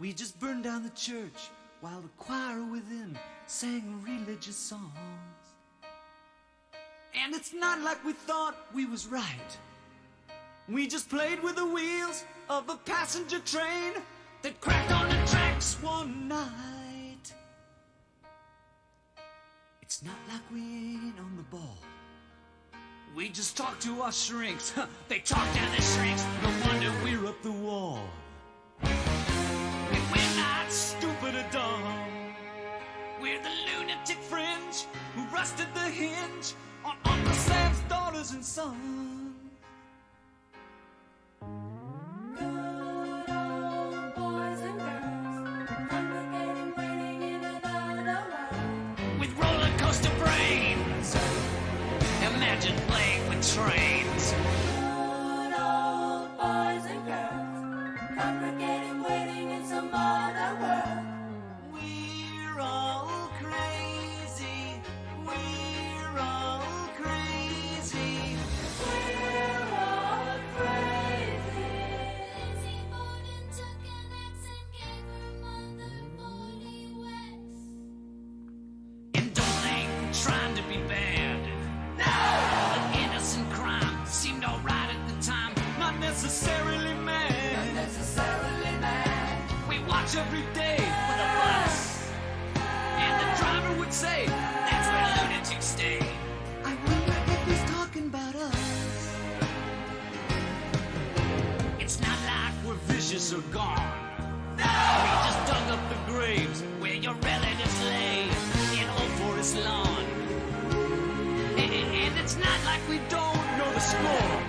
We just burned down the church while the choir within sang religious songs. And it's not like we thought we was right. We just played with the wheels of a passenger train that cracked on the tracks one night. It's not like we ain't on the ball. We just talk to our shrinks. They talk down the shrinks. No wonder we're up the wall. And we're not stupid or dumb. We're the lunatic fringe who rusted the hinge on Uncle Sam's daughters and sons. With roller coaster brains, imagine playing with trains. Good old boys and girls, congregating, waiting in some other world. We're all crazy. We're all crazy. We're all crazy. Lindsay Borden took an axe and gave her mother 40 whacks. And don't think trying to be bad. No! An innocent crime seemed alright at the time. Not necessarily mad. Not necessarily mad. We watch every day for the bus. And the driver would say, that's where lunatics stay. I wonder if he's talking about us. It's not like we're vicious or gone. No! We just dug up the graves where your relatives lay in Old Forest Lawn. And it's not like we don't know the score.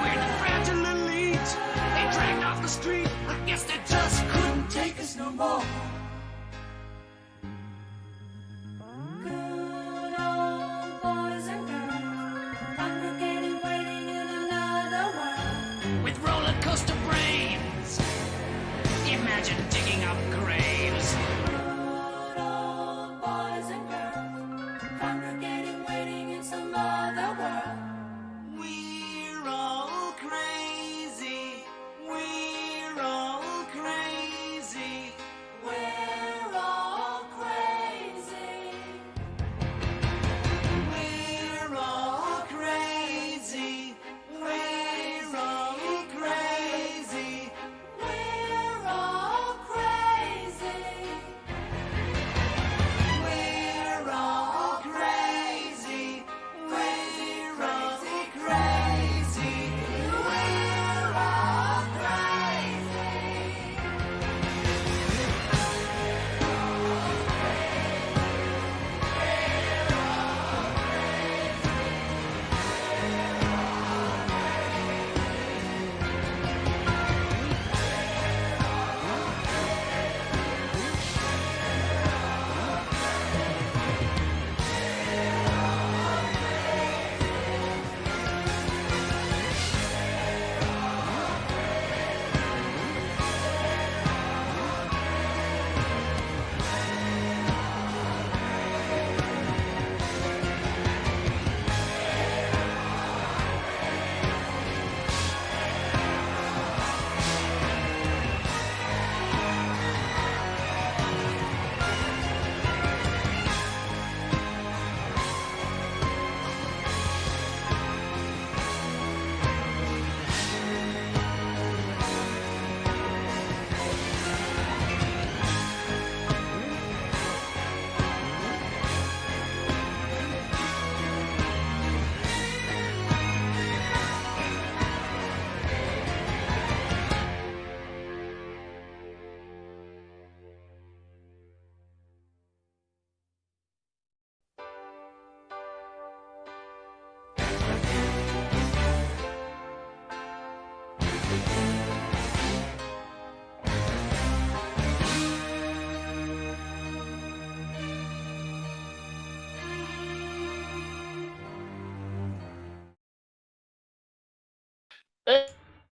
We're the fragile elite. They dragged off the street. I guess they just couldn't take us no more. Good old boys and girls, congregating, waiting in another world. With roller coaster brains, imagine digging up graves. Good old boys and girls, congregating, waiting in some other world. We're all crazy. We're all crazy. We're all crazy. We're all crazy. We're all crazy. We're all crazy. We're all crazy. We're all crazy. We're all crazy.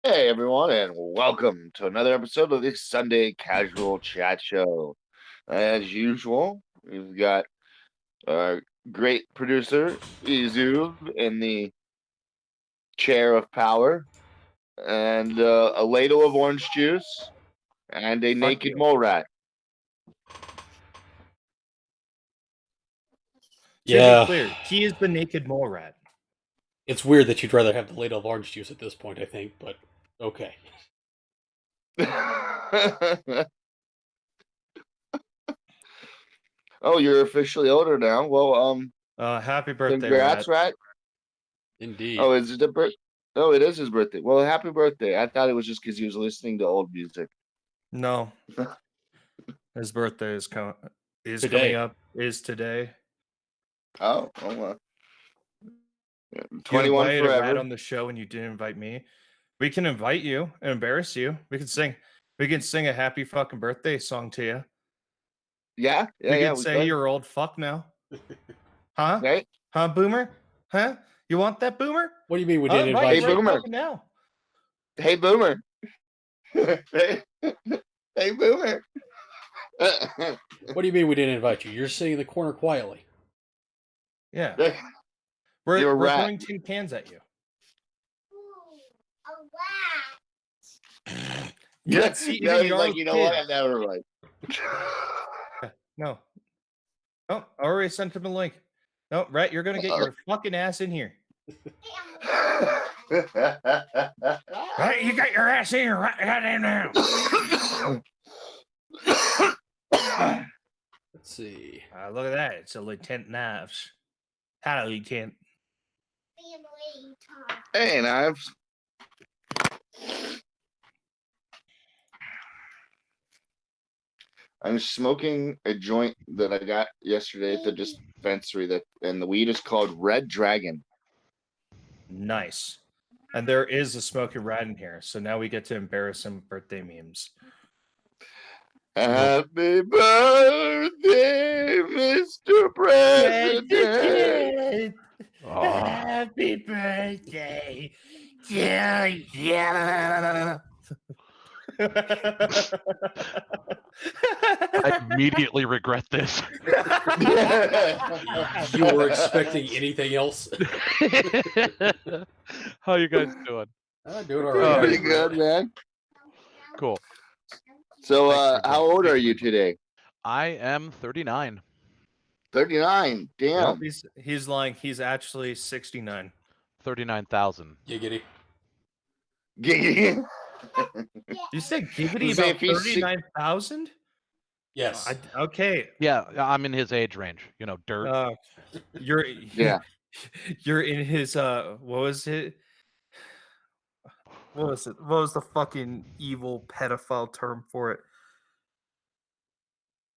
Hey everyone, and welcome to another episode of the Sunday Casual Chat Show. As usual, we've got our great producer Izu in the chair of power, and a ladle of orange juice, And a Fuck naked you. mole rat. To Yeah. be clear, he is the naked mole rat. It's weird that you'd rather have the late orange juice at this point, I think, but okay. Oh, you're officially older now. Well, Happy birthday, congrats, rat. Indeed. Oh, is it Oh, it is his birthday. Well, happy birthday. I thought it was just because he was listening to old music. No. His birthday is coming Today. up. Is today. Oh, well. You 21 invited a rat forever. on the show and you didn't invite me. We can invite you and embarrass you. We can sing a happy fucking birthday song to you. Yeah, yeah, We yeah. can say could. you're old fuck now. Huh? Right? Huh, boomer? Huh? You want that, boomer? What do you mean we Huh? didn't Right, invite Hey, you? Boomer. fucking now. Hey, Boomer. Hey, hey, Boomer. What do you mean we didn't invite you? You're sitting in the corner quietly. Yeah. You're a We're rat. throwing tin cans at you. You're not see, No, even he's your like, own you know what? kid. I'm never right. No. Oh, I already sent him a link. No, Rat, you're gonna get your fucking ass in here. Right, you got your ass in here right in now. Let's see. Look at that. It's a Lieutenant Knives. Hello, Lieutenant. Hey, Knives. I'm smoking a joint that I got yesterday at the dispensary and the weed is called Red Dragon. Nice. And there is a smoking rat in here, so now we get to embarrass him with birthday memes. Happy birthday, Mr. President. Happy birthday to you. I immediately regret this. You were expecting anything else? How you guys doing? Doing all right. Pretty good, man. Cool. So, Thanks, how old are Thanks, you Bert. today? I am 39. 39. Damn. Nope, he's lying. He's actually 69. 39,000. Giggity. Giggity. You said giggity Say about if he's 39,000? Yes. Okay. Yeah, I'm in his age range. You know, dirt. You're Yeah. You're in his what was it? What was it? What was the fucking evil pedophile term for it?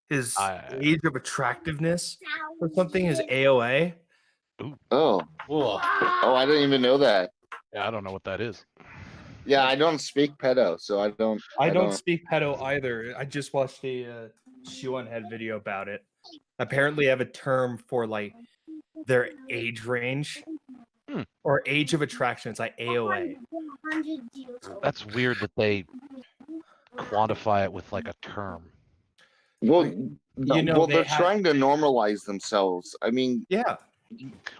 His age of attractiveness or something? His AOA? Oh. Whoa. Oh, I didn't even know that. Yeah, I don't know what that is. Yeah, I don't speak pedo, so I don't. I don't speak pedo either. I just watched a Shoe on Head video about it. Apparently, I have a term for like their age range or age of attraction. It's like AOA. That's weird that they quantify it with like a term. Well, You know, well, they they're have- trying to normalize themselves. I mean, Yeah.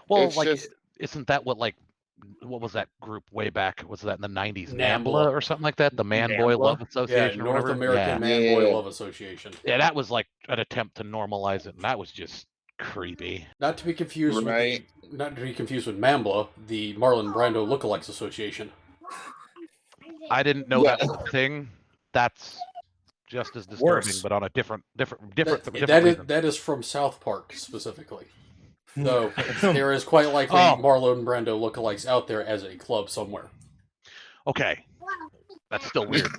Well, it's like, just isn't that what was that group way back? Was that in the 90s? NAMBLA. NAMBLA or something like that? The Man Boy NAMBLA? Love Yeah, Association or North whatever? American Man Yeah. Boy Love Association. Yeah, that was like an attempt to normalize it, and that was just creepy. Not to be confused Right. with MAMBLA, the Marlon Brando Lookalikes Association. I didn't know that was a thing. That's just as disturbing, Worse. but on a different That reason. is from South Park specifically. So there is quite likely Oh. Marlon Brando lookalikes out there as a club somewhere. Okay, that's still weird.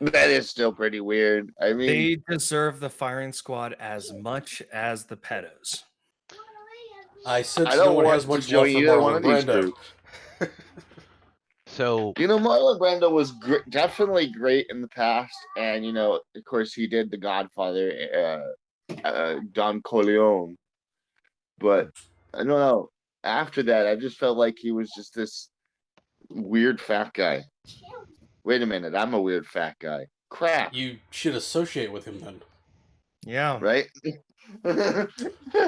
that is still pretty weird. I mean, They deserve the firing squad as much as the pedos. I sense I no don't one want has to much love join for either one Marlon of these Brando. groups. So You know, Marlon Brando was definitely great in the past, and of course, he did The Godfather, Don Corleone. But I don't know. After that, I just felt like he was just this weird fat guy. Wait a minute, I'm a weird fat guy. Crap, You should associate with him then. Yeah. right?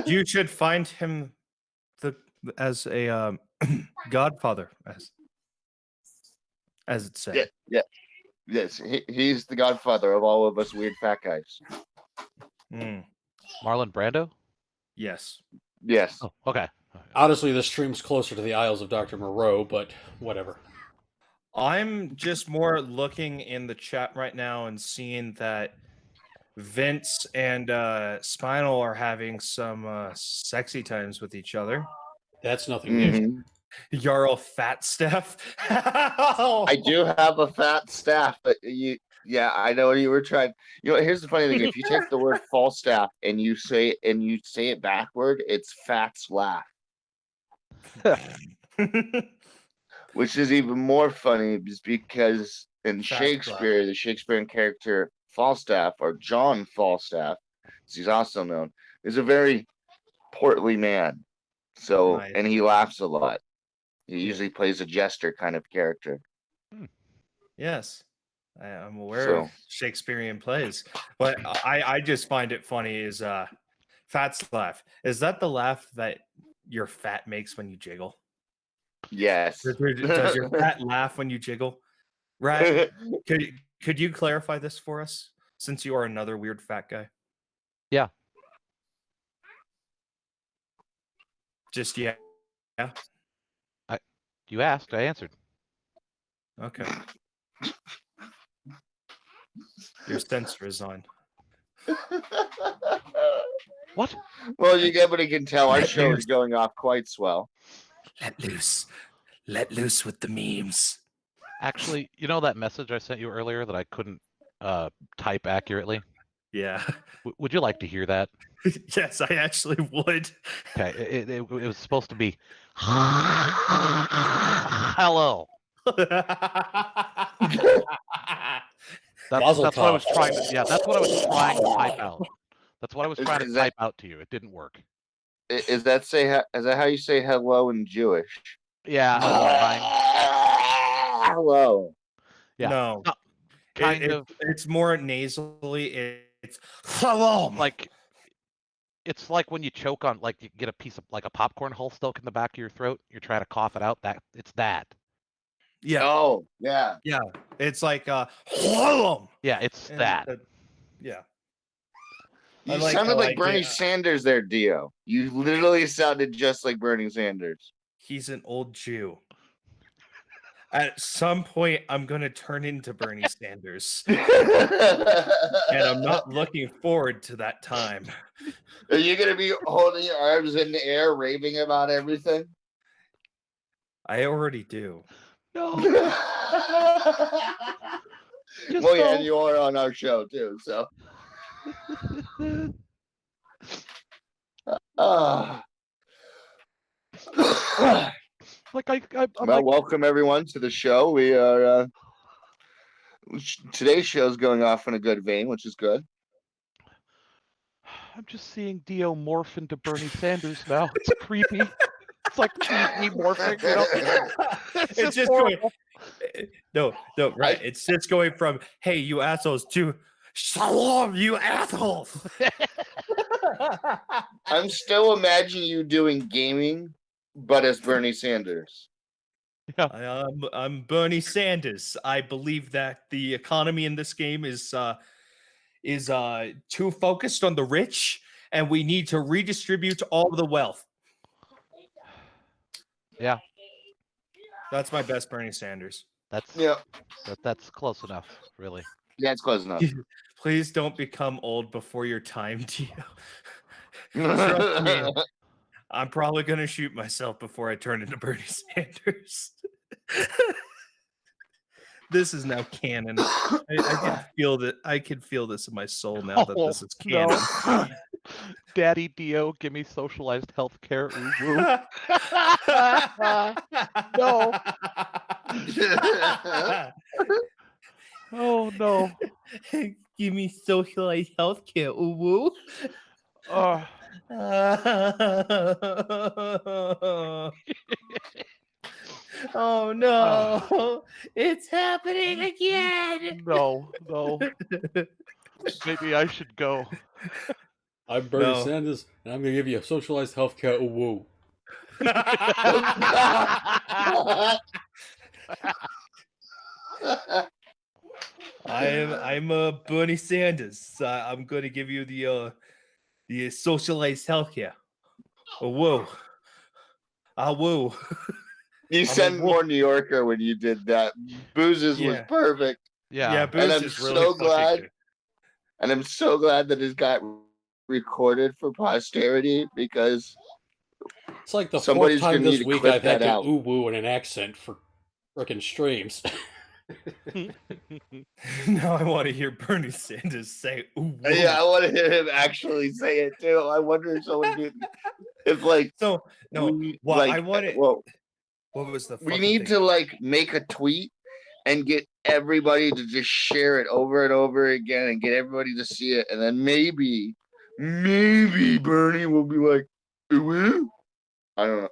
You should find him as a godfather, as it said. Yeah. Yes, he's the godfather of all of us weird fat guys. Mm, Marlon Brando? yes. Yes. Oh, okay. Honestly, this stream's closer to the Isles of Dr. Moreau, but whatever. I'm just more looking in the chat right now and seeing that Vince and Spinal are having some sexy times with each other. That's nothing new. Mhm. Jarl Fat Steph. I do have a fat staff, but yeah, I know what you were trying. Here's the funny thing: if you take the word Falstaff and you say it backward, it's Fat's laugh, which is even more funny, just because in Fat's laugh. Shakespeare, the Shakespearean character Falstaff, or John Falstaff, as he's also known, is a very portly man. So, Nice. and he laughs a lot. He usually plays a jester kind of character. Yes, I'm aware of Shakespearean plays, but I just find it funny is Fat's laugh. Is that the laugh that your fat makes when you jiggle? Yes. Does your fat laugh when you jiggle? Right? Could you clarify this for us, since you are another weird fat guy? Yeah. Just yeah. You asked, I answered. Okay. Your sensor is on. What? Well, everybody can tell our show is going off quite swell. Let loose with the memes. Actually, you know that message I sent you earlier that I couldn't type accurately? Yeah. Would you like to hear that? Yes, I actually would. Okay, it was supposed to be hello. That's what I was trying to. Yeah, that's what I was trying to type out. That's what I was trying to type out to you. It didn't work. Is that how you say hello in Jewish? Yeah. Hello. Yeah. No. Kind of. It's more nasally. It's hello. Like, it's like when you choke on, like, you get a piece of, like, a popcorn hull stuck in the back of your throat. You're trying to cough it out. It's that. Yeah. Oh, yeah. Yeah. It's like hello. Yeah, it's that. Yeah. You sounded like Bernie Sanders there, Dio. You literally sounded just like Bernie Sanders. He's an old Jew. At some point, I'm going to turn into Bernie Sanders. And I'm not looking forward to that time. Are you going to be holding your arms in the air, raving about everything? I already do. No. Well, yeah, and you are on our show, too, so. Well, welcome everyone to the show. We are today's show is going off in a good vein, which is good. I'm just seeing Dio morph into Bernie Sanders now. It's creepy. It's like 3D morphing. You know? It's just going. No, right. It's just going from "Hey, you assholes" to "Shalom, you assholes." I'm still imagining you doing gaming, but as Bernie Sanders. Yeah. I'm Bernie Sanders. I believe that the economy in this game is too focused on the rich, and we need to redistribute all of the wealth. Yeah. That's my best Bernie Sanders. That's close enough, really. Yeah, it's close enough. Please don't become old before your time, Dio. Trust me, I'm probably going to shoot myself before I turn into Bernie Sanders. This is now canon. I can feel that. I can feel this in my soul now that this is canon. No. Daddy Dio, give me socialized healthcare. No. Oh no. Give me socialized healthcare. Ooh woo. Oh no. It's happening again. No. Maybe I should go. I'm Bernie Sanders, and I'm going to give you a socialized healthcare. Ooh, woo. I'm Bernie Sanders. I'm going to give you the socialized healthcare. Oh, whoa. Whoa. You a sound wolf. more New Yorker when you did that. Boozes was Yeah. perfect. Yeah, Yeah. Booze And I'm is really so fucking glad. good. And I'm so glad that it got recorded for posterity because It's like the somebody's fourth time gonna need this to week clip I've had that to out. ooh woo in an accent for frickin' streams. Now I want to hear Bernie Sanders say, ooh, whoa. Yeah, I want to hear him actually say it too. I wonder if someone did. If like So, no, we well, like I wanted. well, What was the we fucking need thing? to like make a tweet and get everybody to just share it over and over again and get everybody to see it, and then maybe Bernie will be like, ooh. I don't know.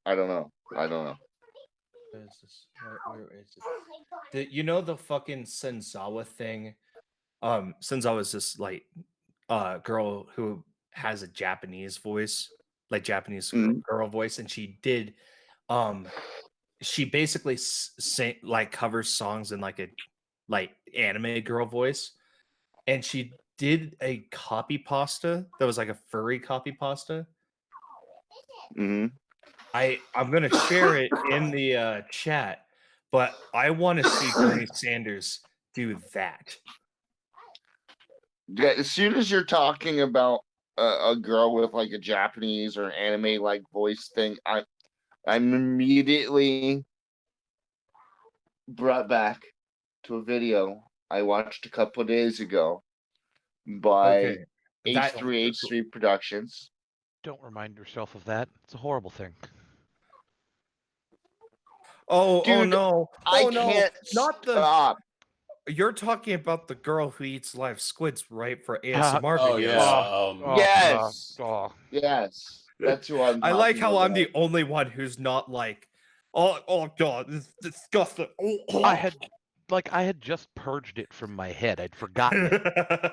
I don't know. Where is this? Where is it? You know the fucking Senzawa thing? Senzawa is this like girl who has a Japanese voice, like Japanese Mhm. girl voice, and she did she basically sing like covers songs in like a like anime girl voice, and she did a copy pasta that was like a furry copy pasta. Mhm. I'm gonna share it in the chat, but I want to see Bernie Sanders do that. Yeah, as soon as you're talking about a girl with like a Japanese or anime like voice thing, I'm immediately brought back to a video I watched a couple of days ago by Okay, that H3H3 Productions. Don't remind yourself of that. It's a horrible thing. oh Dude, no, I oh no, can't not the stop. you're talking about the girl who eats live squids, right? For Ah, ASMR Oh videos. yeah. Yes. oh. Yes, that's who I'm. I like talking how I'm about. the only one who's not like, oh god, this is disgusting. I had just purged it from my head. I'd forgotten it.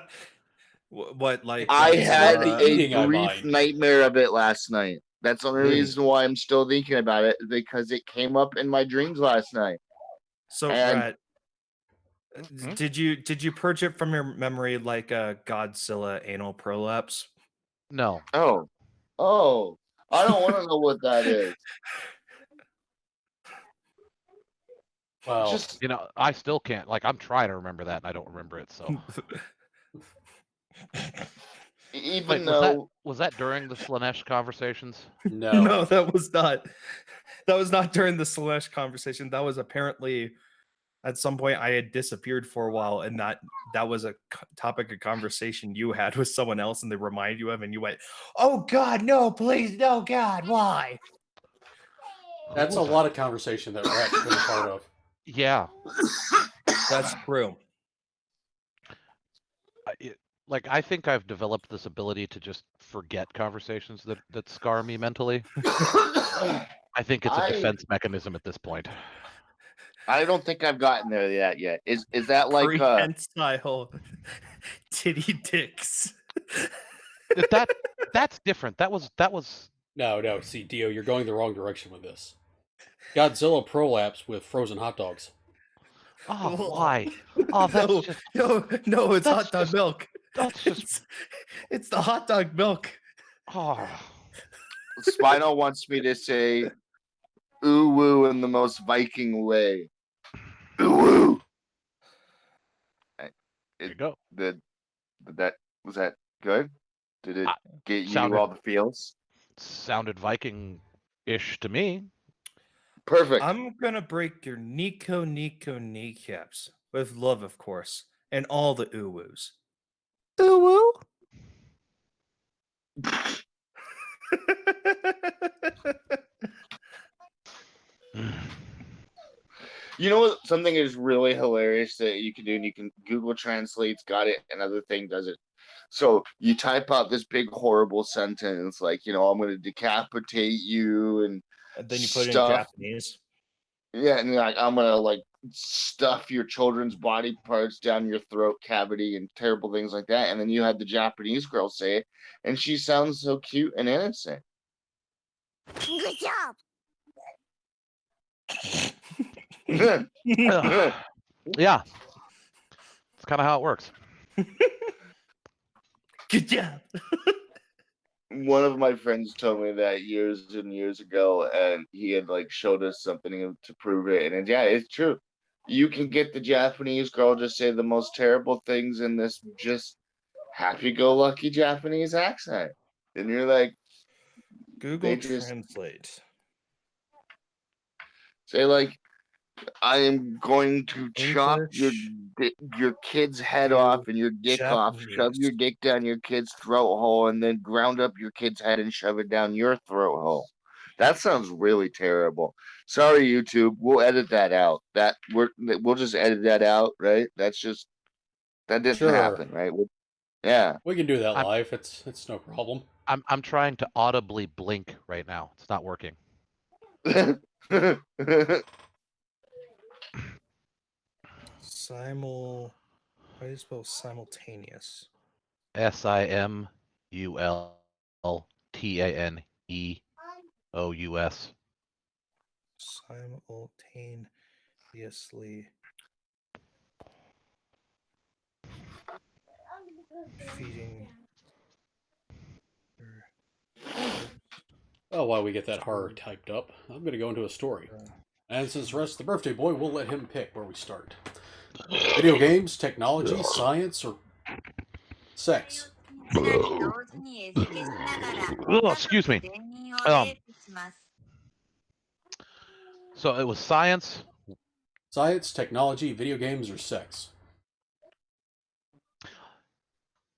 What like I It's had not the a eating I brief mind. nightmare of it last night. That's the only Hmm. reason why I'm still thinking about it, because it came up in my dreams last night. so And Rat, Hmm? did you purge it from your memory like a Godzilla anal prolapse? No. oh, I don't want to know what that is. Well, Just You know, I still can't. Like, I'm trying to remember that, and I don't remember it. So, even wait, though was that during the Slanesh conversations? no. No, that was not. That was not during the Slash conversation. That was apparently at some point I had disappeared for a while, and that was a topic of conversation you had with someone else, and they reminded you of, and you went, "Oh God, no, please, no, God, why?" That's a lot of conversation that Rat's been a part of. Yeah. That's true. Like, I think I've developed this ability to just forget conversations that scar me mentally. I think it's a defense mechanism at this point. I don't think I've gotten there yet. Is that like Prehensile titty dicks. That's different. That was No. See, Dio, you're going the wrong direction with this. Godzilla prolapse with frozen hot dogs. oh why? Oh, that's no, just no, it's that's hot dog just- milk. that's just It's the hot dog milk. oh Spino wants me to say ooh woo in the most Viking way. Ooh woo. there you go. Was that good? Did it get you sounded- all the feels? Sounded Viking-ish to me. Perfect. I'm gonna break your Nico kneecaps with love, of course, and all the ooh-woos. Ooh-woo? You know what? Something is really hilarious that you can do, and you can Google Translate's got it. Another thing does it. So you type out this big horrible sentence like, I'm going to decapitate you, and then you put it in stuff. Japanese. Yeah, and like I'm gonna like stuff your children's body parts down your throat cavity and terrible things like that. And then you had the Japanese girl say it, and she sounds so cute and innocent. Good job. Yeah. kind of how it works. Good job. One of my friends told me that years and years ago, and he had like showed us something to prove it. And yeah, it's true. You can get the Japanese girl to say the most terrible things in this just happy-go-lucky Japanese accent, and you're like, Google just Translate. say like, I am going to chop English your kid's head to off and your dick off, shove your Japanese. dick down your kid's throat hole, and then ground up your kid's head and shove it down your throat hole. That sounds really terrible. Sorry, YouTube. We'll edit that out. We'll just edit that out, right? That didn't Sure. happen, right? Yeah. We can do that I'm- live. It's no problem. I'm trying to audibly blink right now. It's not working. How do you spell simultaneous? SIMULTANEOUS. Simultaneously feeding. Oh, while we get that horror typed up, I'm going to go into a story. And since Russ the birthday boy, we'll let him pick where we start. Video games, technology, science, or sex? Oh, excuse me. So it was science. Science, technology, video games, or sex?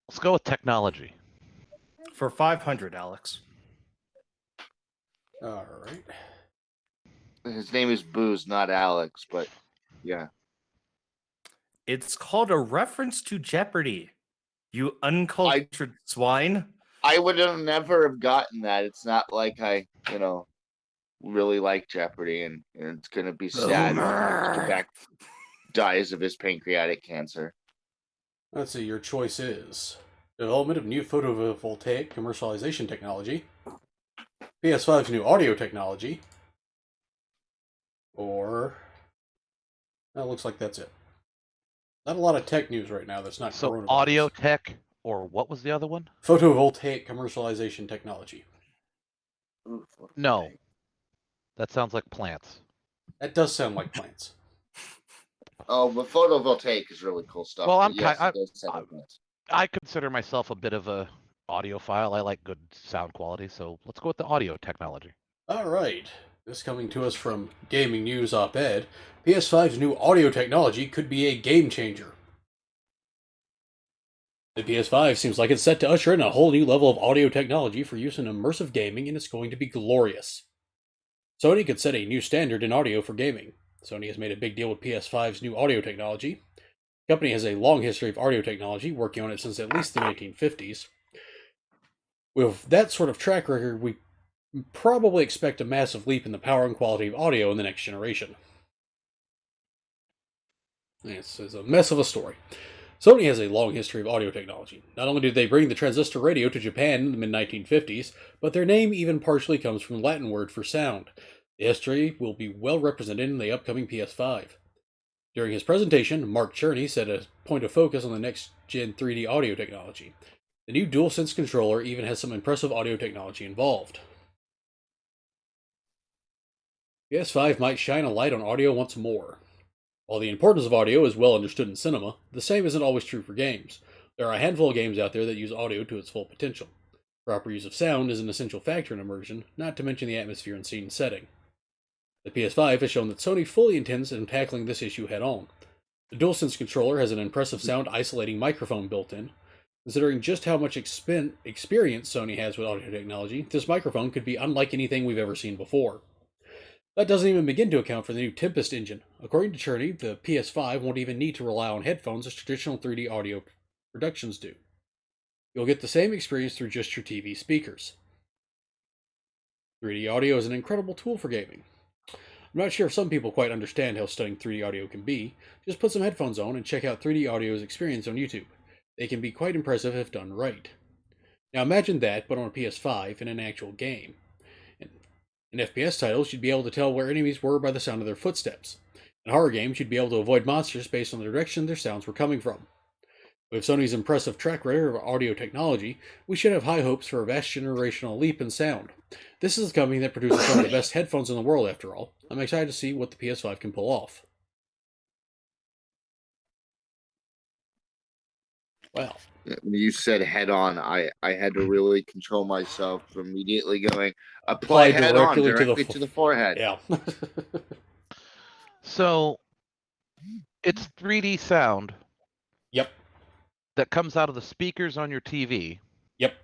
Let's go with technology. For 500, Alex. All right. His name is Booze, not Alex, but yeah. It's called a reference to Jeopardy. You uncultured swine. I would have never have gotten that. It's not like I, really like Jeopardy, and it's gonna be sad when Mr. Beck dies of his pancreatic cancer. Let's see, your choice is development of new photovoltaic commercialization technology, PS5's new audio technology, or that looks like that's it. Not a lot of tech news right now that's not So coronavirus. audio tech, or what was the other one? Photovoltaic commercialization technology. No. That sounds like plants. That does sound like plants. Oh, but photovoltaic is really cool stuff. Well, but yes, it does sound like plants. I consider myself a bit of a audiophile. I like good sound quality, so let's go with the audio technology. All right. This coming to us from Gaming News Op-Ed, PS5's new audio technology could be a game changer. The PS5 seems like it's set to usher in a whole new level of audio technology for use in immersive gaming, and it's going to be glorious. Sony could set a new standard in audio for gaming. Sony has made a big deal with PS5's new audio technology. The company has a long history of audio technology, working on it since at least the 1950s. With that sort of track record, we probably expect a massive leap in the power and quality of audio in the next generation. This is a mess of a story. Sony has a long history of audio technology. Not only did they bring the transistor radio to Japan in the mid-1950s, but their name even partially comes from the Latin word for sound. The history will be well represented in the upcoming PS5. During his presentation, Mark Cherney set a point of focus on the next-gen 3D audio technology. The new DualSense controller even has some impressive audio technology involved. PS5 might shine a light on audio once more. While the importance of audio is well understood in cinema, the same isn't always true for games. There are a handful of games out there that use audio to its full potential. Proper use of sound is an essential factor in immersion, not to mention the atmosphere and scene setting. The PS5 has shown that Sony fully intends on tackling this issue head-on. The DualSense controller has an impressive sound isolating microphone built in. Considering just how much experience Sony has with audio technology, this microphone could be unlike anything we've ever seen before. That doesn't even begin to account for the new Tempest engine. According to Cherney, the PS5 won't even need to rely on headphones as traditional 3D audio productions do. You'll get the same experience through just your TV speakers. 3D audio is an incredible tool for gaming. I'm not sure if some people quite understand how stunning 3D audio can be. Just put some headphones on and check out 3D audio's experience on YouTube. They can be quite impressive if done right. Now imagine that, but on a PS5 in an actual game. In FPS titles, you'd be able to tell where enemies were by the sound of their footsteps. In horror games, you'd be able to avoid monsters based on the direction their sounds were coming from. With Sony's impressive track record of audio technology, we should have high hopes for a vast generational leap in sound. This is a company that produces some of the best headphones in the world, after all. I'm excited to see what the PS5 can pull off. Well, When you said head on, I had to really control myself from immediately going apply head on directly to the forehead. Yeah. So it's 3D sound Yep. that comes out of the speakers on your TV Yep.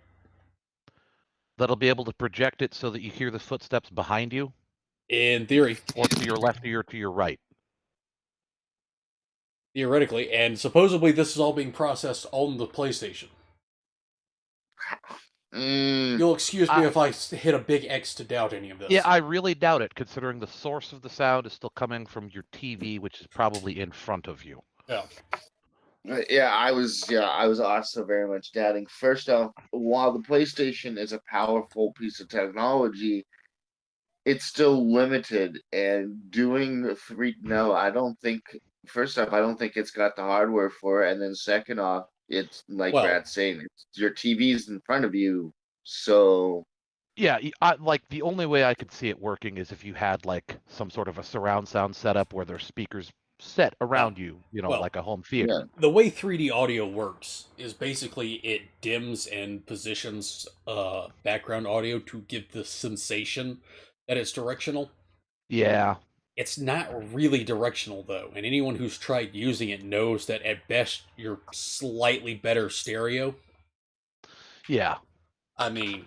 that'll be able to project it so that you hear the footsteps behind you, In theory. or to your left or to your right. Theoretically. And supposedly this is all being processed on the PlayStation. You'll excuse me if I hit a big X to doubt any of this. Yeah, I really doubt it, considering the source of the sound is still coming from your TV, which is probably in front of you. Yeah. Yeah, I was also very much doubting. First off, while the PlayStation is a powerful piece of technology, it's still limited. And doing I don't think. First off, I don't think it's got the hardware for it, and then second off, it's like Brad's saying, your TV's in front of you, so. Yeah, like the only way I could see it working is if you had like some sort of a surround sound setup where there's speakers set around you, like a home theater. Yeah. The way 3D audio works is basically it dims and positions background audio to give the sensation that it's directional. Yeah. It's not really directional, though, and anyone who's tried using it knows that at best you're slightly better stereo. Yeah. I mean...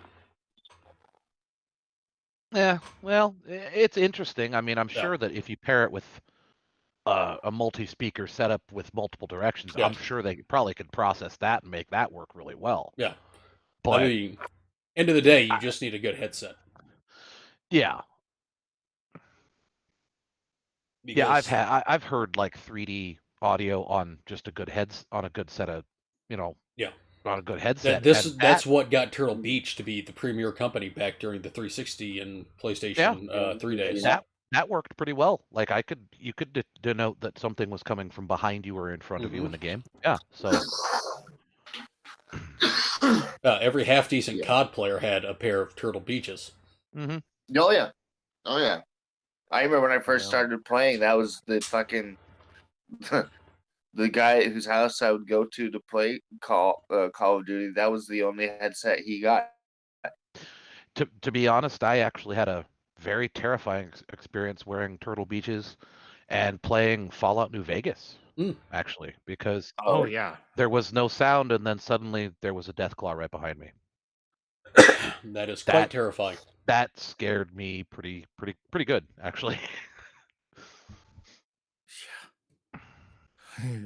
Yeah, well, it's interesting. I mean, I'm sure that if you pair it with a multi-speaker setup with multiple directions, I'm sure they probably could process that and make that work really well. Yeah. But I mean, end of the day, you just need a good headset. Yeah. Because... Yeah, I've heard like 3D audio on just a good on a good set of, on a good headset. That's what got Turtle Beach to be the premier company back during the 360 and PlayStation 3 days. That worked pretty well. Like you could denote that something was coming from behind you or in front of you in the game. Yeah, so every half decent COD player had a pair of Turtle Beaches. Mm-hmm. Oh yeah. I remember when I first started playing, that was the fucking the guy whose house I would go to play Call of Duty. That was the only headset he got. To be honest, I actually had a very terrifying experience wearing Turtle Beaches and playing Fallout New Vegas. Actually, because there was no sound, and then suddenly there was a Deathclaw right behind me. That is quite terrifying. That scared me pretty good, actually.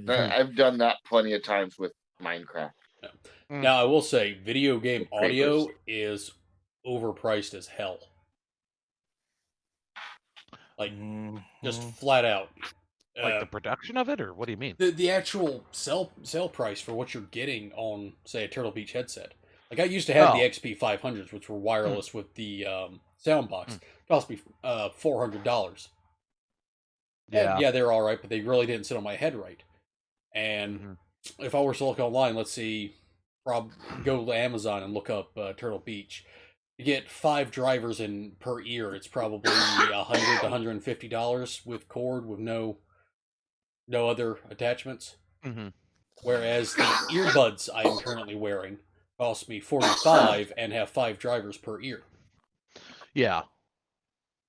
I've done that plenty of times with Minecraft. Now, I will say, video game audio is overpriced as hell. Like, just flat out. Like the production of it, or what do you mean? The actual sell price for what you're getting on, say, a Turtle Beach headset. Like, I used to have the XP 500s, which were wireless with the sound box. It cost me $400. Yeah. Yeah, they're all right, but they really didn't sit on my head right. And if I were to look online, let's see, go to Amazon and look up Turtle Beach. You get 5 drivers in per ear. It's probably $100 to $150 with cord, with no other attachments. Whereas the earbuds I am currently wearing cost me $45 and have 5 drivers per ear. Yeah.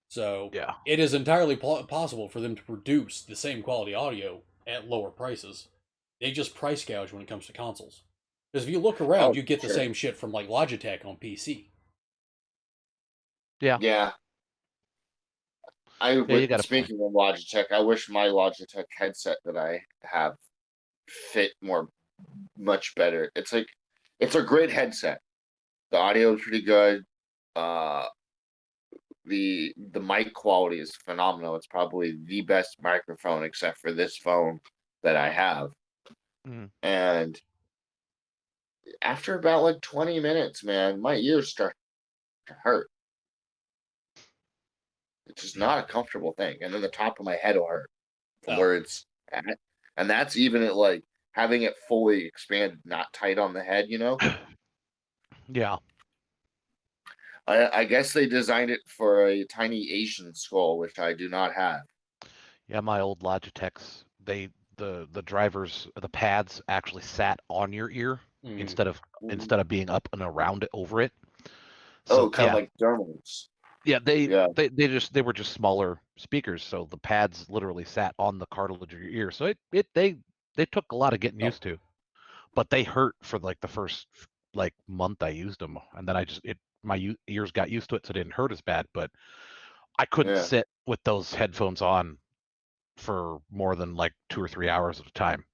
So it is entirely possible for them to produce the same quality audio at lower prices. They just price gouge when it comes to consoles. Because if you look around, you get the same shit from like Logitech on PC. Yeah. Yeah. Speaking of Logitech, I wish my Logitech headset that I have fit much better. It's a great headset. The audio is pretty good. The mic quality is phenomenal. It's probably the best microphone except for this phone that I have. And after about like 20 minutes, man, my ears start to hurt. It's just not a comfortable thing. And then the top of my head will hurt from where it's at. And that's even at like having it fully expanded, not tight on the head. Yeah. I guess they designed it for a tiny Asian skull, which I do not have. Yeah, my old Logitechs, the drivers, the pads actually sat on your ear instead of being up and around it over it. So kind yeah, of like dermals. yeah, Yeah. they were just smaller speakers, so the pads literally sat on the cartilage of your ear. So they took a lot of getting used to, but they hurt for like the first like month I used them, and then my ears got used to it, so it didn't hurt as bad. But I couldn't Yeah. sit with those headphones on for more than like 2 or 3 hours at a time.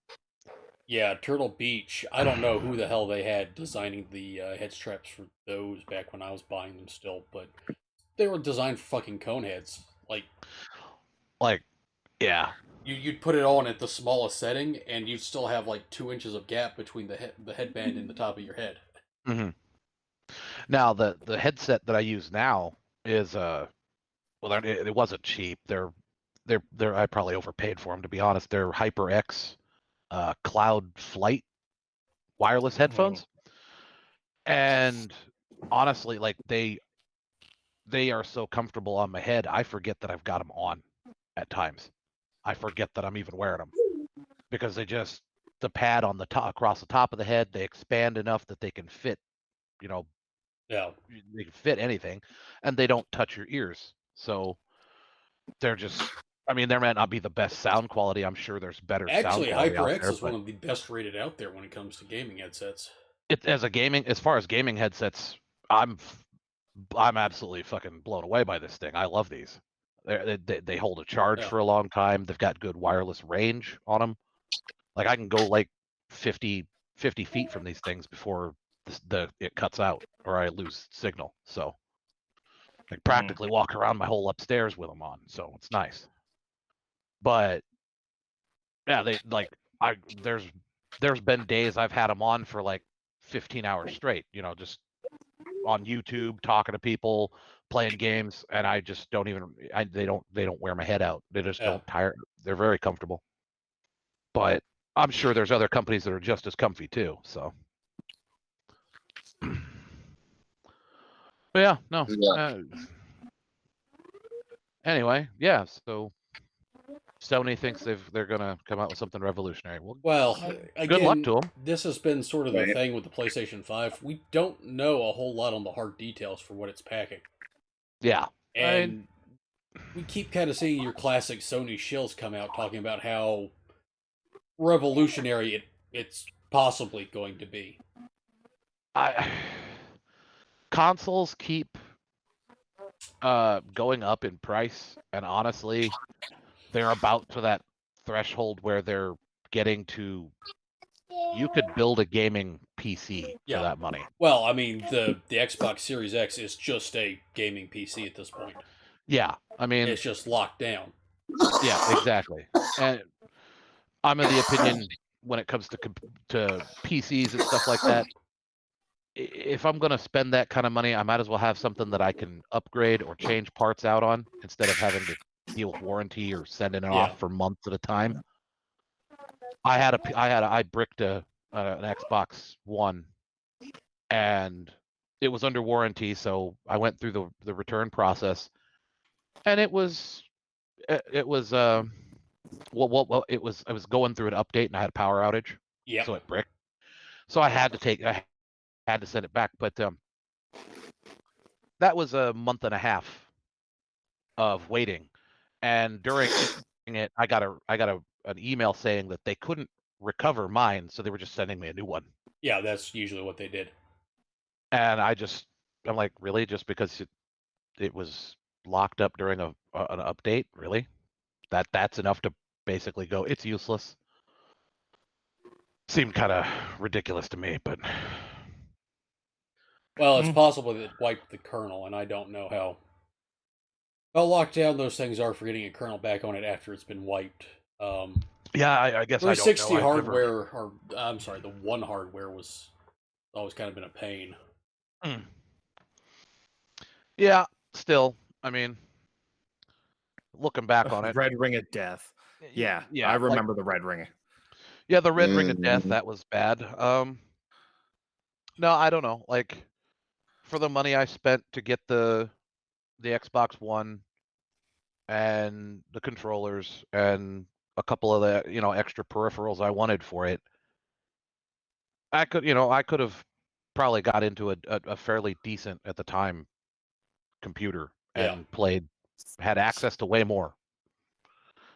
Yeah, Turtle Beach. I don't know who the hell they had designing the head straps for those back when I was buying them still, but they were designed for fucking cone heads. Like, yeah, You'd put it on at the smallest setting, and you'd still have like 2 inches of gap between the headband and the top of your head. hmm Now the headset that I use now is well, it wasn't cheap. They're I probably overpaid for them, to be honest. They're HyperX Cloud Flight wireless headphones, and honestly, like they are so comfortable on my head. I forget that I've got them on at times. I forget that I'm even wearing them because the pad on the top across the top of the head, they expand enough that they can fit, you know, Yeah. they can fit anything, and they don't touch your ears. So they're just, I mean, there might not be the best sound quality. I'm sure there's better sound Actually, quality out HyperX there, is one but of the best rated out there when it comes to gaming headsets. as far as gaming headsets, I'm I'm absolutely fucking blown away by this thing. I love these. They hold a charge Yeah. for a long time. They've got good wireless range on them. Like I can go like 50 feet from these things before it cuts out or I lose signal. So I practically walk around my whole upstairs with them on. So it's nice. But yeah, they like I there's been days I've had them on for like 15 hours straight. Just on YouTube talking to people, playing games, and I just don't even. They don't wear my head out. They just Yeah. don't tire. They're very comfortable. But I'm sure there's other companies that are just as comfy too. So. But yeah, no. Yeah. Anyway, yeah. So Sony thinks they're gonna come out with something revolutionary. Well, good luck again, to them. this has been sort of the Right. thing with the PlayStation 5. We don't know a whole lot on the hard details for what it's packing. Yeah, And we keep kind of seeing your classic Sony shills come out talking about how revolutionary it's possibly going to be. Consoles keep going up in price, and honestly, they're about to that threshold where they're getting to. You could build a gaming PC for that money. Well, I mean, the Xbox Series X is just a gaming PC at this point. Yeah, I mean, it's just locked down. Yeah, exactly. And I'm of the opinion when it comes to PCs and stuff like that, if I'm going to spend that kind of money, I might as well have something that I can upgrade or change parts out on instead of having to deal with warranty or sending it off for months at a time. I bricked an Xbox One, and it was under warranty, so I went through the return process, and it was well, I was going through an update and I had a power outage. Yeah. So it bricked. So I had to send it back, but that was a month and a half of waiting, and during it, I got an email saying that they couldn't recover mine, so they were just sending me a new one. Yeah, that's usually what they did. And I'm like, really? Just because it was locked up during an update? Really? That's enough to basically go, it's useless. Seemed kind of ridiculous to me, but well, it's possible that it wiped the kernel, and I don't know how locked down those things are for getting a kernel back on it after it's been wiped. Yeah, I guess 360 I don't know. hardware, or I'm sorry, the One hardware was always kind of been a pain. Yeah, still, I mean, looking back on it, Red Ring of Death. Yeah, I remember the Red Ring. Yeah, the Red Ring of Death, Mhm. that was bad. No, I don't know. Like, for the money I spent to get the Xbox One and the controllers and a couple of the extra peripherals I wanted for it, I could have probably got into a fairly decent at the time computer Yeah. and had access to way more.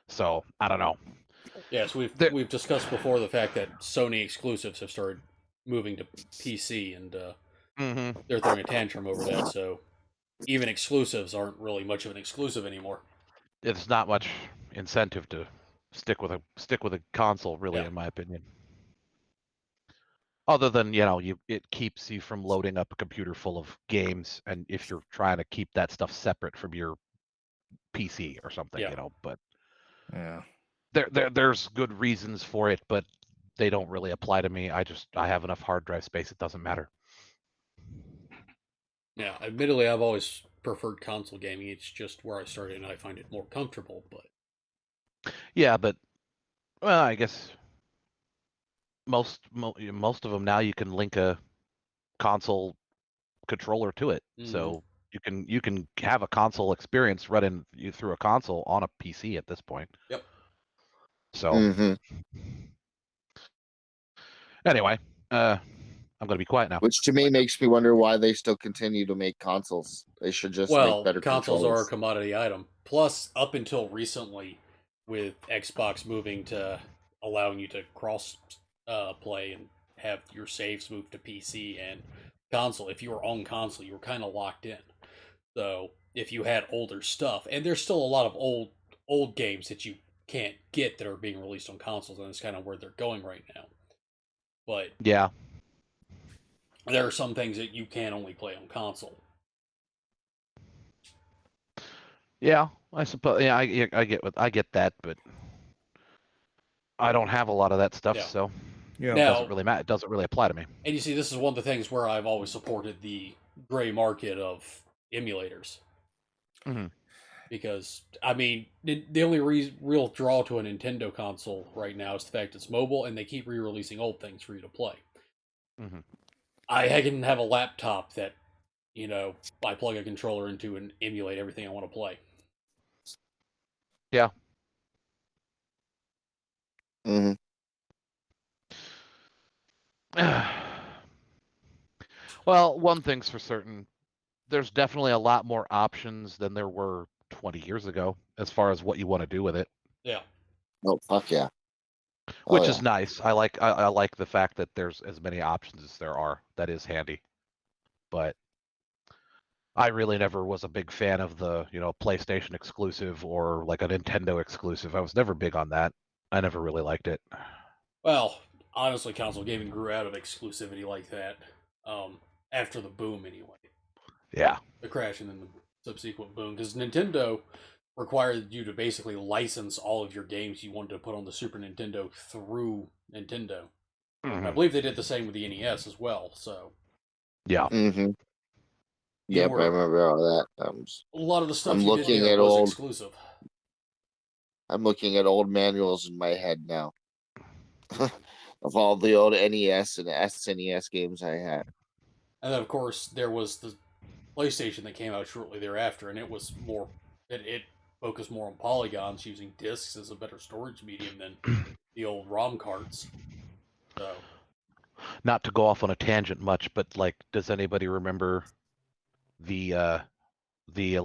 So I don't know. Yes, There, we've discussed before the fact that Sony exclusives have started moving to PC, and hmm they're throwing a tantrum over that. So even exclusives aren't really much of an exclusive anymore. It's not much incentive to stick with a console, really, Yeah. in my opinion. Other than it keeps you from loading up a computer full of games, and if you're trying to keep that stuff separate from your PC or something, Yeah. But Yeah. there's good reasons for it, but they don't really apply to me. I have enough hard drive space; it doesn't matter. Yeah. Admittedly, I've always preferred console gaming. It's just where I started, and I find it more comfortable. But Yeah, but well, I guess most of them now you can link a console controller to it, so you can have a console experience running you through a console on a PC at this point. Yep. So Mhm. anyway, I'm gonna be quiet now. Which to me makes me wonder why they still continue to make consoles. They should just make Well, better consoles are a controllers. commodity item. Plus, up until recently, with Xbox moving to allowing you to cross play and have your saves moved to PC and console, if you were on console, you were kind of locked in. So if you had older stuff, and there's still a lot of old games that you can't get that are being released on consoles, and it's kind of where they're going right now. But Yeah, there are some things that you can only play on console. yeah, I suppose. Yeah, I get that, but I don't have a lot of that stuff, Yeah. so Yeah. it doesn't Now, really matter. It doesn't really apply to me. and you see, this is one of the things where I've always supported the gray market of emulators. Mhm. Because, I mean, the only real draw to a Nintendo console right now is the fact it's mobile and they keep re releasing old things for you to play. Mhm. I can have a laptop that, I plug a controller into and emulate everything I want to play. Yeah. Hmm. Well, one thing's for certain. There's definitely a lot more options than there were 20 years ago as far as what you want to do with it, Yeah. Oh fuck yeah! Oh which yeah. is nice. I like the fact that there's as many options as there are. That is handy. But I really never was a big fan of the, PlayStation exclusive or like a Nintendo exclusive. I was never big on that. I never really liked it. Well, honestly, console gaming grew out of exclusivity like that after the boom, anyway. Yeah. The crash and then the subsequent boom. Because Nintendo required you to basically license all of your games you wanted to put on the Super Nintendo through Nintendo. I Mhm. believe they did the same with the NES as well. So Yeah. Hmm. you Yep, I were remember all that. a lot of the stuff I'm you did looking there at was old. exclusive. I'm looking at old manuals in my head now of all the old NES and SNES games I had. And then of course there was the PlayStation that came out shortly thereafter, and it was more it focused more on polygons, using discs as a better storage medium than the old ROM carts. So Not to go off on a tangent much, but like, does anybody remember the the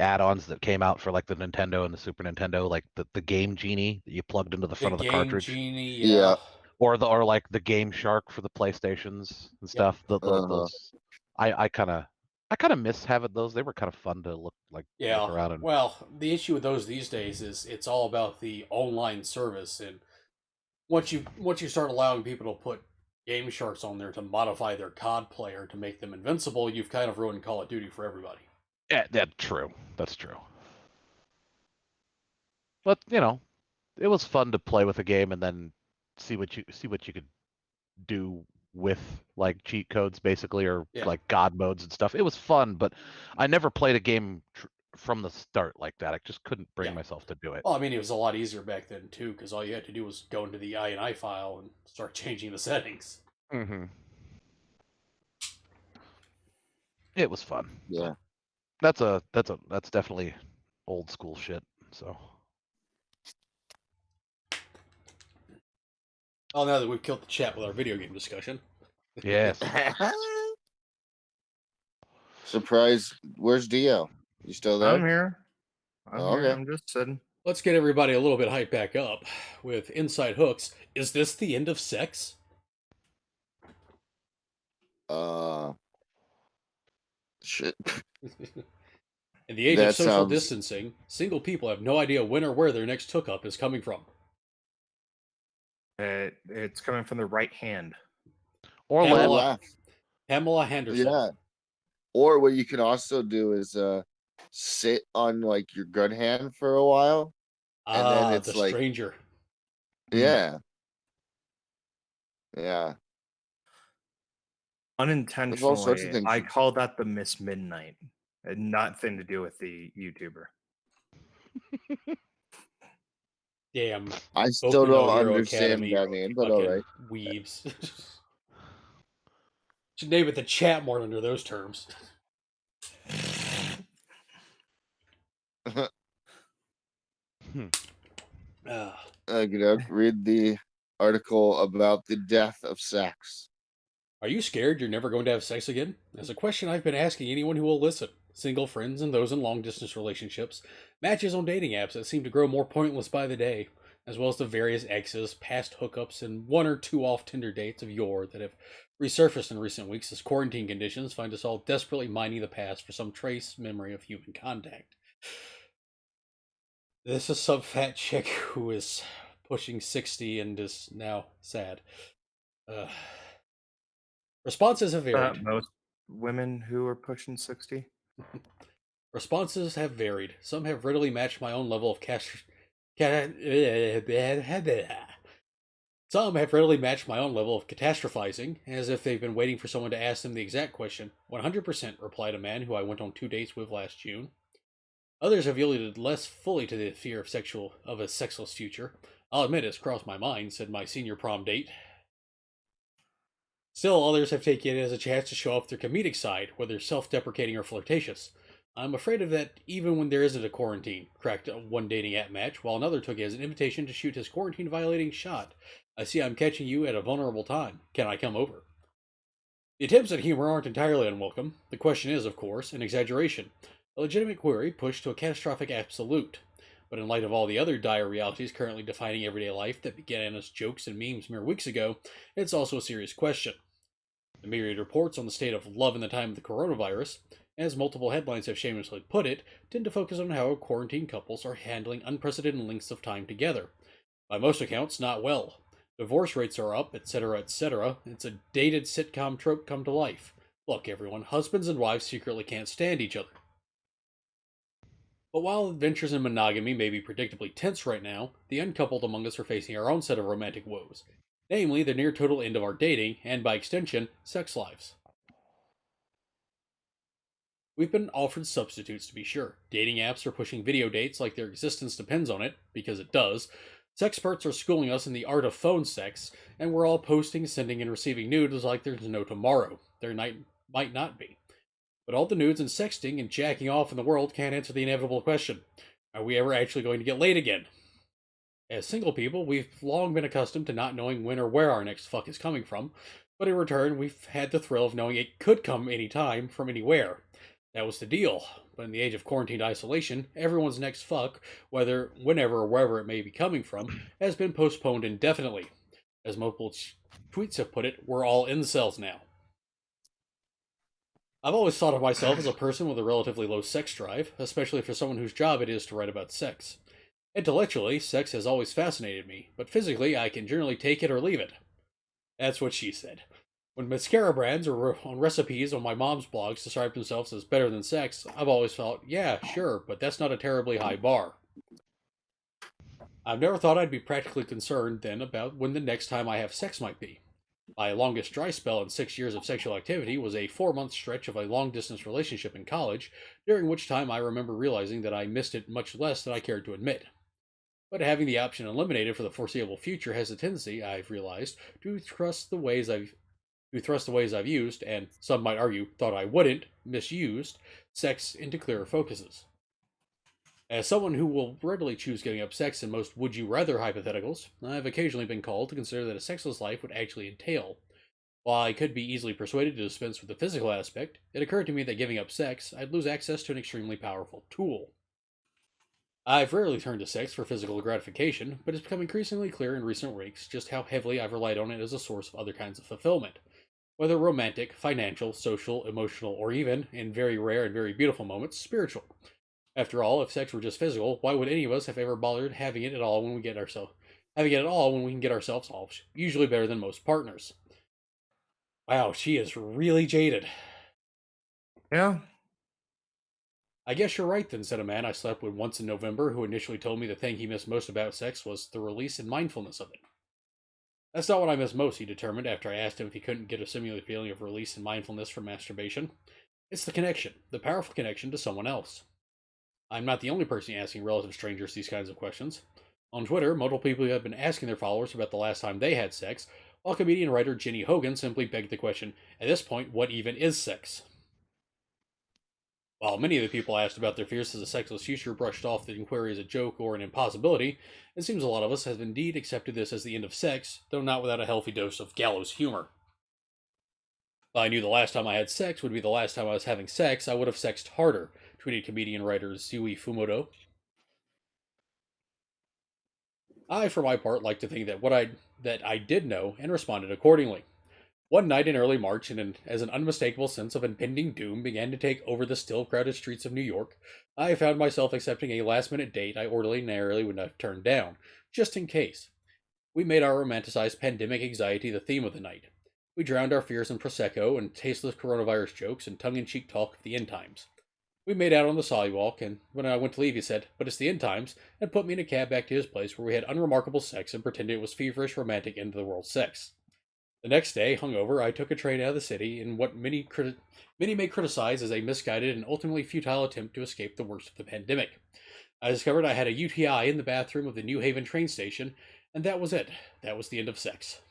add-ons that came out for like the Nintendo and the Super Nintendo, like the Game Genie that you plugged into the the front of the Game cartridge, Genie, Yeah. yeah, or like the Game Shark for the PlayStations and yep. stuff. Uh-huh. Those I kind of miss having those. They were kind of fun to look Yeah, around and well, the issue with those these days is it's all about the online service, and once you start allowing people to put Game Sharks on there to modify their COD player to make them invincible, you've kind of ruined Call of Duty for everybody. yeah, that's true. That's true. But it was fun to play with a game and then see what you could do with like cheat codes basically, or Yeah, like god modes and stuff. It was fun, but I never played a game from the start like that. I just couldn't bring Yeah. myself to do it. Well, I mean, it was a lot easier back then too, because all you had to do was go into the INI file and start changing the settings. Mm-hmm. It was fun. Yeah. That's definitely old school shit. So Oh, now that we've killed the chat with our video game discussion. yes. Surprise! Where's Dio? You still there? I'm here. I'm Oh, here. okay. I'm just sitting. Let's get everybody a little bit hyped back up with Inside Hooks. Is this the end of sex? Shit. In the age That of social sounds- distancing, single people have no idea when or where their next hookup is coming from. It's coming from the right hand. Or Pamela- left. Laugh. Pamela Henderson. Yeah. Or what you can also do is sit on like your good hand for a while. And then it's the like- stranger. Yeah. Yeah. Unintentionally, sorts of things. I call that the Miss Midnight. And nothing to do with the YouTuber. Damn. I still Boku no don't Hero understand Academy that name, but all fucking right. Weebs. Should name it the chat more under those terms. Read the article about the death of sex. Are you scared you're never going to have sex again? That's a question I've been asking anyone who will listen. Single friends and those in long distance relationships, matches on dating apps that seem to grow more pointless by the day, as well as the various exes, past hookups, and one or two off Tinder dates of yore that have resurfaced in recent weeks as quarantine conditions find us all desperately mining the past for some trace memory of human contact. This is some fat chick who is pushing 60 and is now sad. Responses have varied. Most women who are pushing 60. Responses have varied. Some have readily matched my own level of Some have readily matched my own level of catastrophizing, as if they've been waiting for someone to ask them the exact question. 100% replied a man who I went on 2 dates with last June. Others have yielded less fully to the fear of a sexless future. I'll admit it's crossed my mind, said my senior prom date. Still, others have taken it as a chance to show off their comedic side, whether self-deprecating or flirtatious. I'm afraid of that even when there isn't a quarantine, cracked one dating app match, while another took it as an invitation to shoot his quarantine-violating shot. I see I'm catching you at a vulnerable time. Can I come over? The attempts at humor aren't entirely unwelcome. The question is, of course, an exaggeration. A legitimate query pushed to a catastrophic absolute. But in light of all the other dire realities currently defining everyday life that began as jokes and memes mere weeks ago, it's also a serious question. The myriad reports on the state of love in the time of the coronavirus, as multiple headlines have shamelessly put it, tend to focus on how quarantine couples are handling unprecedented lengths of time together. By most accounts, not well. Divorce rates are up, etc., etc. It's a dated sitcom trope come to life. Look, everyone, husbands and wives secretly can't stand each other. But while adventures in monogamy may be predictably tense right now, the uncoupled among us are facing our own set of romantic woes. Namely, the near total end of our dating, and by extension, sex lives. We've been offered substitutes to be sure. Dating apps are pushing video dates like their existence depends on it, because it does. Sexperts are schooling us in the art of phone sex, and we're all posting, sending, and receiving nudes like there's no tomorrow. There might not be. But all the nudes and sexting and jacking off in the world can't answer the inevitable question. Are we ever actually going to get laid again? As single people, we've long been accustomed to not knowing when or where our next fuck is coming from, but in return, we've had the thrill of knowing it could come anytime, from anywhere. That was the deal. But in the age of quarantined isolation, everyone's next fuck, whenever or wherever it may be coming from, has been postponed indefinitely. As multiple tweets have put it, we're all incels now. I've always thought of myself as a person with a relatively low sex drive, especially for someone whose job it is to write about sex. Intellectually, sex has always fascinated me, but physically I can generally take it or leave it. That's what she said. When mascara brands or on recipes on my mom's blogs describe themselves as better than sex, I've always felt, yeah, sure, but that's not a terribly high bar. I've never thought I'd be practically concerned then about when the next time I have sex might be. My longest dry spell in 6 years of sexual activity was a 4-month stretch of a long distance relationship in college, during which time I remember realizing that I missed it much less than I cared to admit. But having the option eliminated for the foreseeable future has a tendency, I've realized, to thrust the ways I've used, and some might argue thought I wouldn't, misused, sex into clearer focuses. As someone who will readily choose giving up sex in most would you rather hypotheticals, I've occasionally been called to consider that a sexless life would actually entail. While I could be easily persuaded to dispense with the physical aspect, it occurred to me that giving up sex, I'd lose access to an extremely powerful tool. I've rarely turned to sex for physical gratification, but it's become increasingly clear in recent weeks just how heavily I've relied on it as a source of other kinds of fulfillment. Whether romantic, financial, social, emotional, or even, in very rare and very beautiful moments, spiritual. After all, if sex were just physical, why would any of us have ever bothered having it at all when we can get ourselves off, usually better than most partners? Wow, she is really jaded. Yeah. I guess you're right then, said a man I slept with once in November who initially told me the thing he missed most about sex was the release and mindfulness of it. That's not what I miss most, he determined after I asked him if he couldn't get a similar feeling of release and mindfulness from masturbation. It's the connection, the powerful connection to someone else. I'm not the only person asking relative strangers these kinds of questions. On Twitter, multiple people have been asking their followers about the last time they had sex, while comedian and writer Jenny Hogan simply begged the question, at this point, what even is sex? While many of the people asked about their fears as a sexless future brushed off the inquiry as a joke or an impossibility, it seems a lot of us have indeed accepted this as the end of sex, though not without a healthy dose of gallows humor. If I knew the last time I had sex would be the last time I was having sex, I would have sexed harder, tweeted comedian writer Zui Fumoto. I, for my part, like to think that I did know and responded accordingly. One night in early March, as an unmistakable sense of impending doom began to take over the still crowded streets of New York, I found myself accepting a last-minute date I ordinarily would have turned down, just in case. We made our romanticized pandemic anxiety the theme of the night. We drowned our fears in Prosecco and tasteless coronavirus jokes and tongue-in-cheek talk of the end times. We made out on the sidewalk, and when I went to leave, he said, "But it's the end times," and put me in a cab back to his place where we had unremarkable sex and pretended it was feverish, romantic, end-of-the-world sex. The next day, hungover, I took a train out of the city in what many may criticize as a misguided and ultimately futile attempt to escape the worst of the pandemic. I discovered I had a UTI in the bathroom of the New Haven train station, and that was it. That was the end of sex.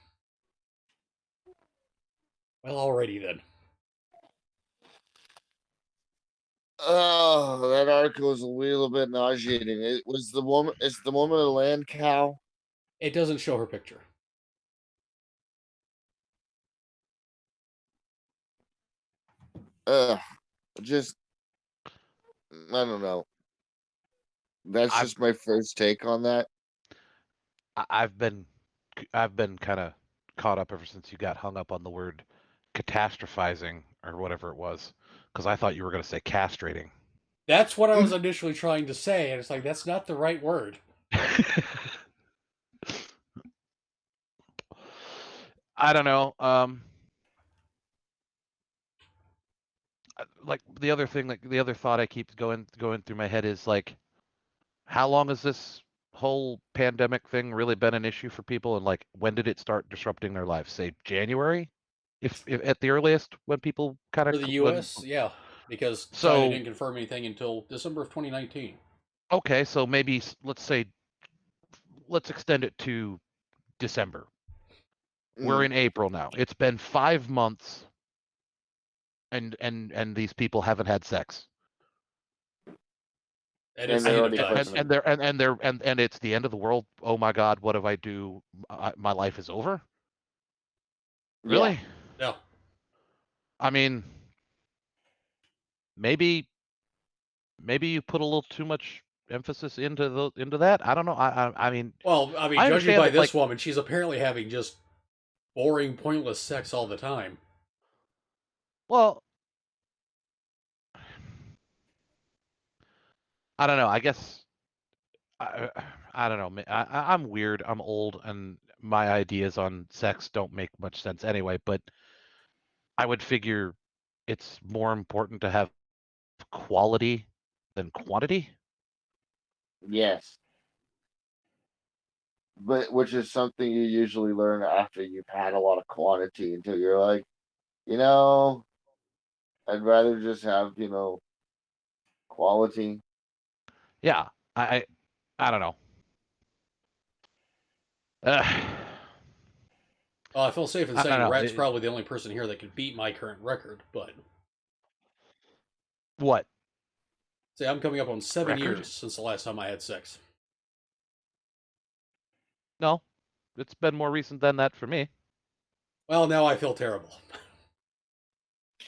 Well, alrighty then. Oh, that article is a little bit nauseating. It was the woman. Is the woman a land cow? It doesn't show her picture. Just I don't know. That's I've- just my first take on that. I've been kind of caught up ever since you got hung up on the word catastrophizing or whatever it was, because I thought you were going to say castrating. That's what I was initially trying to say, and it's like, that's not the right word. I don't know. Like the other thing, like the other thought I keep going through my head is like, how long has this whole pandemic thing really been an issue for people, and like when did it start disrupting their lives? Say January, if at the earliest, when people kind of For the U.S., yeah, because China didn't confirm anything until December of 2019. Okay, so maybe let's extend it to December. We're in April now. It's been 5 months, and these people haven't had sex. And And it's they're the already end of fucking time. And it's the end of the world. Oh my God, what do I do? My life is over. Really? Yeah. I mean, maybe you put a little too much emphasis into that. I don't know. I mean, Well, I mean, I judging understand by that, this like, woman, she's apparently having just boring, pointless sex all the time. well, I don't know. I guess I don't know. I'm weird. I'm old, and my ideas on sex don't make much sense anyway. But I would figure it's more important to have quality than quantity. Yes. but which is something you usually learn after you've had a lot of quantity until you're like, you know, I'd rather just have, quality. Yeah, I don't know. Well, I feel safe in I don't saying know. Rhett's probably the only person here that could beat my current record, but What say I'm coming up on 7 record? years since the last time I had sex. No, it's been more recent than that for me. Well, now I feel terrible.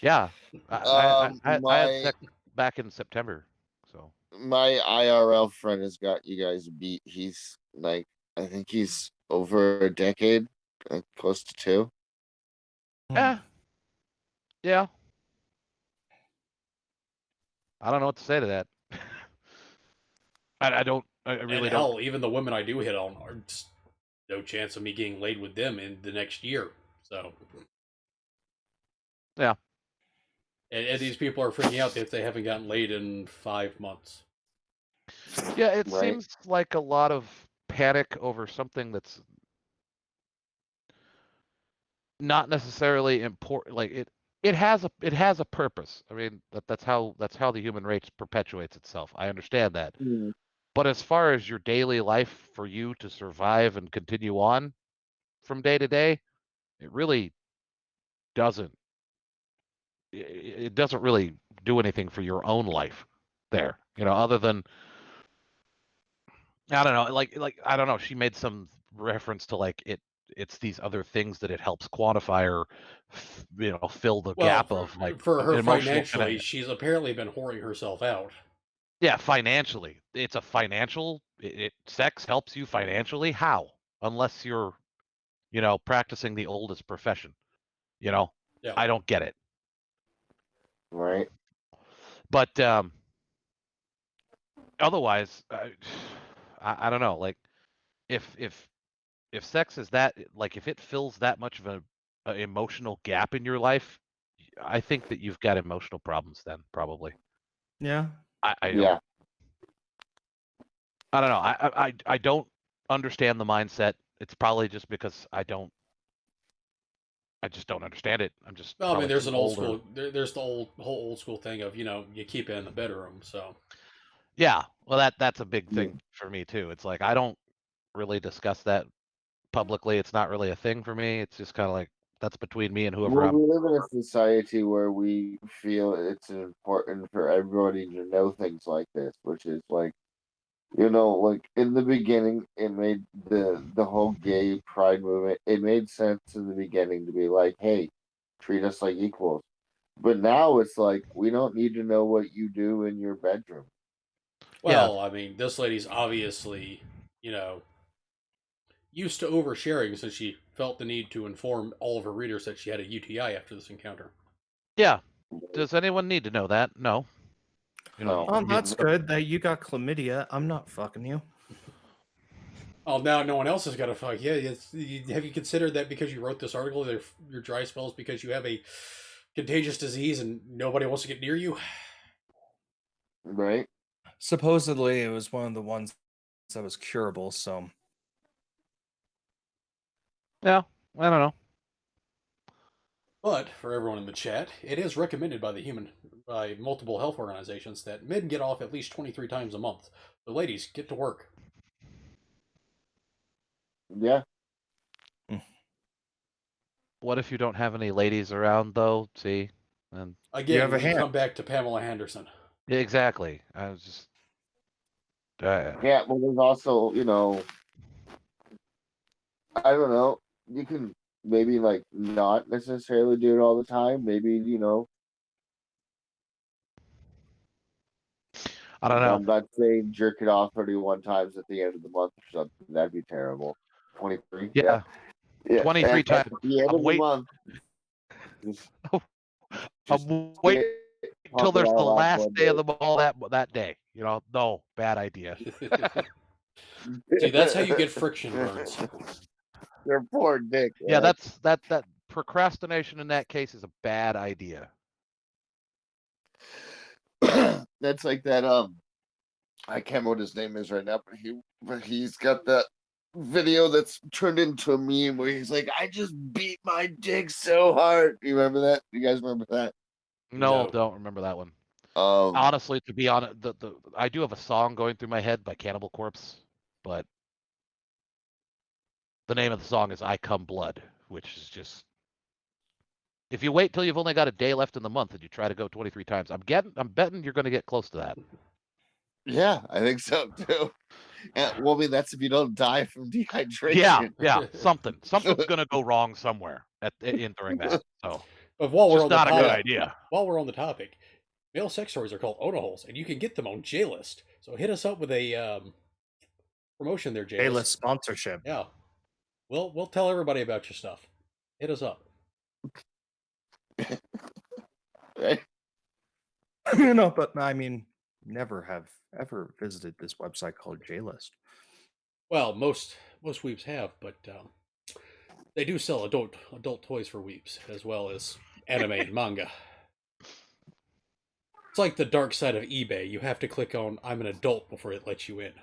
Yeah, I had My sex back in September, so my IRL friend has got you guys beat. He's like, I think he's over a decade, close to 2. yeah, yeah. I don't know what to say to that. I don't. I And really don't. hell, even the women I do hit on are just no chance of me getting laid with them in the next year. So Yeah. and these people are freaking out if they haven't gotten laid in 5 months. Yeah, it Right. seems like a lot of panic over something that's not necessarily important. Like it has a purpose. I mean, that's how the human race perpetuates itself. I understand that. Mm. But as far as your daily life for you to survive and continue on from day to day, it really doesn't it doesn't really do anything for your own life there. Other than I don't know, like I don't know, she made some reference to like it's these other things that it helps quantify or fill the Well, gap of like for her emotional financially, she's apparently been whoring herself out. yeah, financially. It's a financial sex helps you financially. How? Unless you're, practicing the oldest profession, you know. Yeah. I don't get it. Right. But otherwise I don't know, like if sex is that like if it fills that much of a emotional gap in your life, I think that you've got emotional problems then probably. Yeah. I don't Yeah. I don't know. I don't understand the mindset. It's probably just because I just don't understand it. I'm just Well, I mean, probably there's too an old old or school. There's the whole old school thing of you keep it in the bedroom. So yeah. Well, that's a big Yeah. thing for me too. It's like I don't really discuss that publicly. It's not really a thing for me. It's just kind of like that's between me and whoever Well, I'm. we live in a society where we feel it's important for everybody to know things like this, which is like, like in the beginning, it made the whole gay pride movement. It made sense in the beginning to be like, hey, treat us like equals. But now it's like we don't need to know what you do in your bedroom. Yeah, well, I mean, this lady's obviously you know used to oversharing since she felt the need to inform all of her readers that she had a UTI after this encounter. yeah. Does anyone need to know that? No. No. Oh, that's good that you got chlamydia. I'm not fucking you. Oh, now no one else has got to fuck. Yeah, have you considered that because you wrote this article, your dry spells because you have a contagious disease and nobody wants to get near you? Right? Supposedly, it was one of the ones that was curable. So Yeah, I don't know. But for everyone in the chat, it is recommended by multiple health organizations that men get off at least 23 times a month. The ladies get to work. Yeah. What if you don't have any ladies around though? See, and You have Again, a we hand. come back to Pamela Henderson. yeah, exactly. I was just Yeah. Well, there's also, I don't know. You can maybe like not necessarily do it all the time. Maybe, I don't know. I'm not saying jerk it off 31 times at the end of the month or something. That'd be terrible. 23. Yeah. Yeah, Yeah. 23 At times. the end I'm of the waiting. month, just, just I'm waiting until pump it there's the all out last one day of day. the all that day. No, bad idea. See, that's how you get friction burns. Your poor dick. Yeah, Man. that procrastination in that case is a bad idea. That's like that. I can't remember what his name is right now, but he's got that video that's turned into a meme where he's like, "I just beat my dick so hard." You remember that? You guys remember that? No, No. don't remember that one. Um, Honestly, to be honest, I do have a song going through my head by Cannibal Corpse, but the name of the song is "I Come Blood," which is just. If you wait till you've only got a day left in the month and you try to go 23 times, I'm betting you're going to get close to that. yeah, I think so too. Well, I mean, that's if you don't die from dehydration. Yeah, something's going to go wrong somewhere during that. So, But while it's we're just on the not a good topic, idea. while we're on the topic, male sex toys are called onaholes, and you can get them on J-List. So hit us up with a promotion there, J-List. A-list sponsorship. Yeah, we'll tell everybody about your stuff. Hit us up. Right? No, but I mean, never have ever visited this website called J-List. Well, most weeps have, but they do sell adult toys for weeps as well as anime and manga. It's like the dark side of eBay. You have to click on "I'm an adult" before it lets you in.